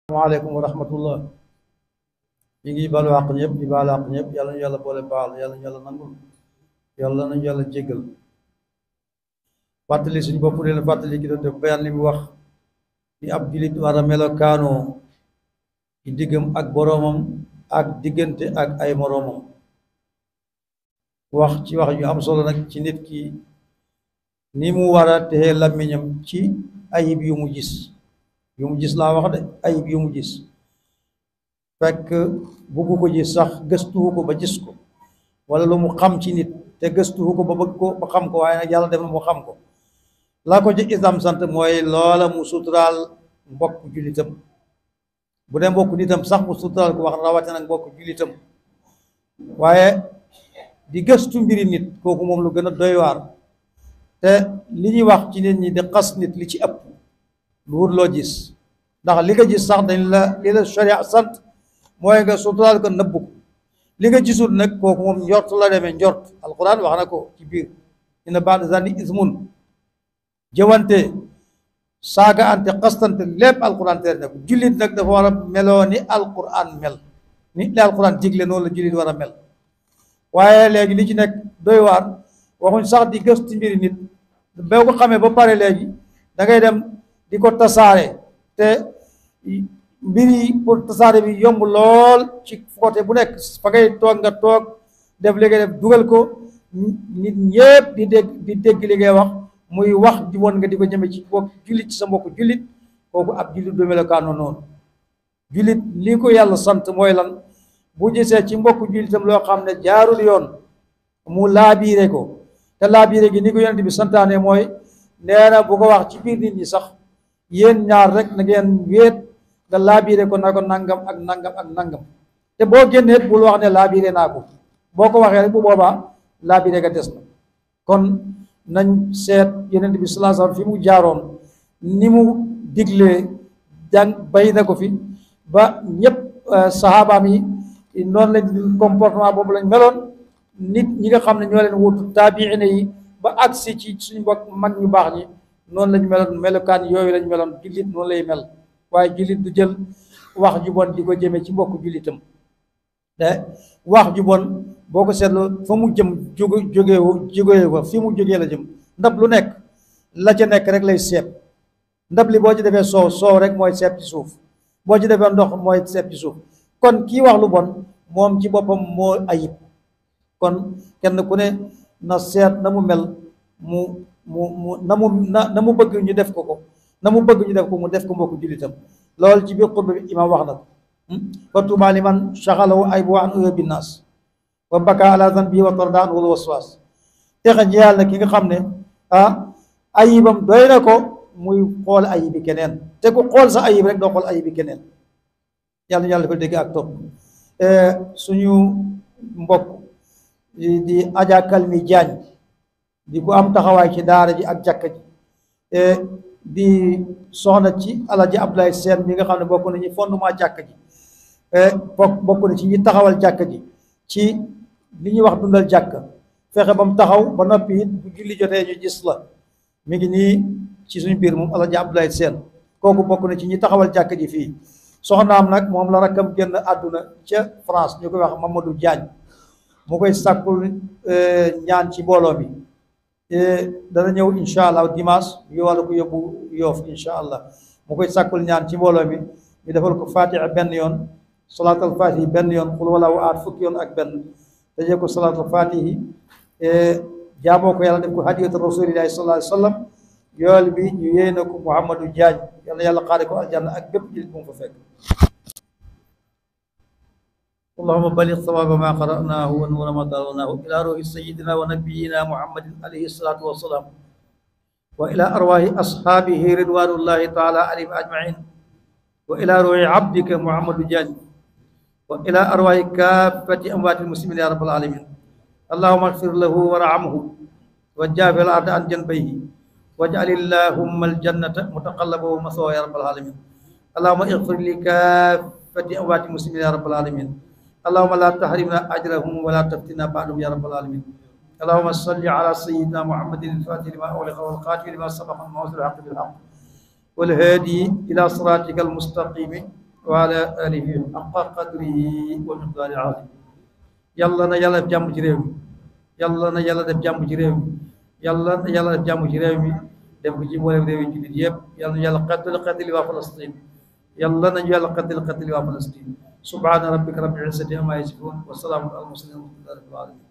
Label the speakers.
Speaker 1: Assalamualaikum warahmatullah. Ñu ngi balu àq ñëpp di baal àq ñëpp yàlla ñu yàlla boole baal yàlla ñu yàlla nangul yàlla nañu yàlla jéggal fàttali suñ bopp leen fàttali ki doon def bayaan li mu wax ni ab julit war a melokaanoo ci diggam ak boroomam ak diggante ak ay moroomam wax ci wax yu am solo nag ci nit ki ni mu war a texee làmmiñam ci ayib yu mu gis laa wax de ayib yu mu gis fekk buggu ko gis sax gëstuwu ko ba gis ko wala lu mu xam ci nit te gëstuwu ko ba bëgg ko ba xam ko waaye nag yàlla def na mu xam ko laa ko ci islam sant mooy loola mu suturaal mbokk jullitam bu dee mbokk nitam sax mu suturaal ko wax rawate nag mbokk jullitam waaye di gëstu mbiri nit kooku moom lu gën a doy waar te li ñuy wax ci nit ñi di xas nit li ci ëpp lu wut loo gis ndax li nga gis sax dañ la li la sharia sant mooy nga suturaal ko nëbb ko li nga gisul nag kooku moom njort la demee njort alquran wax na ko ci biir inna ba'da zanni ismun jëwante saaga ante xastante lépp alquran tere na ko jullit nag dafa war a meloo ni alquran mel ni li alquran digle noonu la jullit war a mel waaye léegi li ci nekk doy waar waxuñ sax di gëstu mbiri nit boo ko xamee ba pare léegi da ngay dem di ko tasaare te mbir yi pour tasaare bi yomb lool ci côté bu nekk fa ngay toog nga toog def li ngay def dugal ko nit ñépp di dégg li ngay wax muy wax di woon nga di ko jëme ci mbokk jullit ci sa mbokk jullit kooku ab jullit du melokaano noonu jullit lii ko yàlla sant mooy lan bu gisee ci mbokk jullitam loo xam ne jaarul yoon mu laabiire ko te laabiire gi ni ko yonent bi santaane mooy nee na bu ko wax ci biir nit ñi sax yéen ñaar rek na ngeen wéet nga laabiire ko na ko nangam ak nangam ak nangam te boo génneet bul wax ne laabiire naa ko boo ko waxee rek bu boobaa laabiire ga des na kon nañ seet yonent bi sallallahu alayhi wasallam fi mu jaaroon ni mu diglee jàng bay na ko fi ba ñëpp sahabaam yi noonu lañ comportement boobu lañ meloon nit ñi nga xam ne ñoo leen wutu taabiine yi ba agsi ci suñu mbokk mag ñu baax ñi noonu lañ meloon melokaan yooyu lañ meloon jullit noonu lay mel waaye jullit du jël wax ju bon di ko jëmee ci mbokk jullitam te wax ju bon boo ko seetloo fa mu jëm jógee fa fi mu jógee la jëm ndab lu nekk la ca nekk rek lay seet ndab li boo ci defee soow rek mooy seet ci suuf boo ci defee ndox mooy seet ci suuf kon kii wax lu bon moom ci boppam moo ayib kon kenn ku ne na seet na mu mel na mu bëgg ñu def ko na mu bëgg ñu def ko mu def ko mbokk jullitam loolu ci biir xutba bi imaam wax na ko fa tuuba liman shaghalahu aybu an uyubi naas wa baka ala zanbi wa tardaan wal waswaas texe ñeyal na ki nga xam ne ayibam doy na ko muy xool ayibi keneen te ku xool sa ayib rek doo xool ayibi keneen yàlla yàlla dafa dégg ak topp suñu mbokk di Adja Kalmi Jaañ di ko am taxawaay ci daara ji ak jàkka ji di soxna ci Alaji Abdoulaye Seen bi nga xam ne bokk na ci fondement jàkka ji bokk na ci ñi taxawal jàkka ji ci li ñuy wax dundal jàkka fexe ba mu taxaw ba noppi it bu julli jotee ñu gis la mi ngi nii ci suñu biir moom Alaji Abdoulaye Seen kooku bokk na ci ñi taxawal jàkka ji fii soxnaam nag moom la rakkam génn àdduna ca France ñu koy wax Mamadou Diagne mu koy sàkkul ñaan ci mbooloo mi dana ñëw incha allah dimanche yo wala ko yóbbu yoof incha allah mu koy sàkkul ñaan ci mbooloo mi ñu defal ko fatiha benn yoon salaatul fatihi benn yoon xul wala wa aat fukki yoon ak benn tëjee ko salaatul fatihi jaamoo ko yàlla def ko hadiyatu rasulillahi sallallahu alayhi wa sallam yool bi ñu yéene ko Mouhamadou Diagne yàlla xaare ko aljanna ak bépp jullit bu mu fa fekk اللهم بلغ ثواب ما قرأناه ونور ما تلوناه إلى روح سيدنا ونبينا محمد عليه الصلاة والسلام وإلى أرواح أصحابه رضوان الله تعالى عليهم أجمعين وإلى روح عبدك محمد جاج وإلى أرواح كافة أموات المسلمين يا رب العالمين اللهم اغفر له وارحمه وجاف الأرض عن جنبيه واجعل اللهم الجنة متقلبه ومثواه يا رب العالمين اللهم اغفر لكافة أموات المسلمين يا رب العالمين اللهم لا تحرمنا أجرهم ولا تفتنا بعدهم يا رب العالمين اللهم صل على سيدنا محمد الفاتح لما أغلق والخاتم لما سبق الناصر الحق بالحق والهادي إلى صراطك المستقيم وعلى آله حق قدره ومقدار العظيم يلا na yàlla def jàmm ci réew mi yàlla na yàlla def jàmm ci réew mi yàlla na yàlla def jàmm ci réew mi def ko ci mboolem réew yi jullit yëpp yàlla na yàlla xettali waa Palestine yàlla nañu yàlla xettali waa Palestine subhaana rabbika rabbil izzati ammaa yasifuun wa salaamun alal mursaliin walhamdulillaahi rabbil aalamiin